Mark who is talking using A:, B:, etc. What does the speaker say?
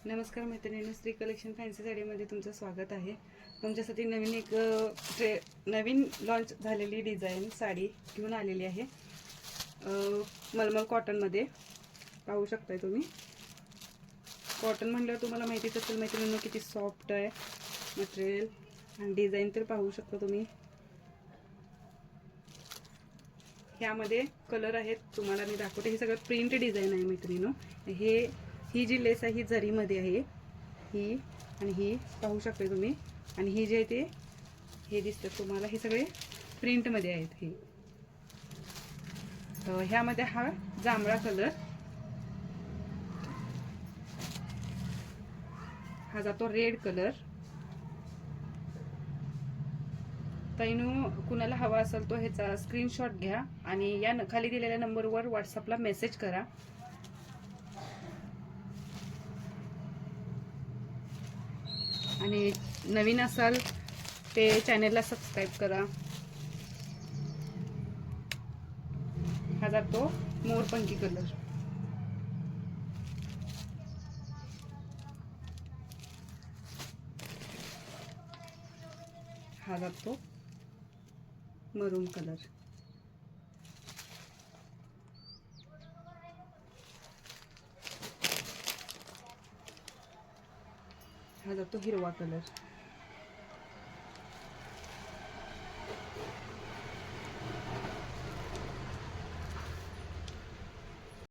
A: नमस्कार मैत्रिणींनो, Shri collection fancy साडीमध्ये तुमचं स्वागत आहे. तुमच्यासाठी नवीन एक नवीन लॉन्च झालेली डिझाईन साडी घेऊन आलेली आहे. मलमल कॉटनमध्ये पाहू शकताय तुम्ही. कॉटन म्हणल्यावर तुम्हाला माहितीच असेल मैत्रिणींनो किती सॉफ्ट आहे मटेरियल, आणि डिझाईन तर पाहू शकता तुम्ही. ह्यामध्ये कलर आहेत, तुम्हाला मी दाखवते. हे सगळं प्रिंट डिझाईन आहे मैत्रिणींनो. ही जी लेस आहे ही जरीमध्ये आहे, ही आणि ही पाहू शकता तुम्ही. आणि ही जी आहे ते हे दिसतं तुम्हाला, हे सगळे प्रिंटमध्ये आहेत. हे ह्यामध्ये हा जांभळा कलर, हा जातो रेड कलर. ताईनो, कुणाला हवा असेल तो ह्याचा स्क्रीनशॉट घ्या आणि या खाली दिलेल्या नंबरवर व्हॉट्सअपला मेसेज करा. आणि नवीन असाल ते चॅनलला सबस्क्राईब करा. हा जातो मोरपंखी कलर, हा जातो मरून कलर, हा जातो हिरवा कलर.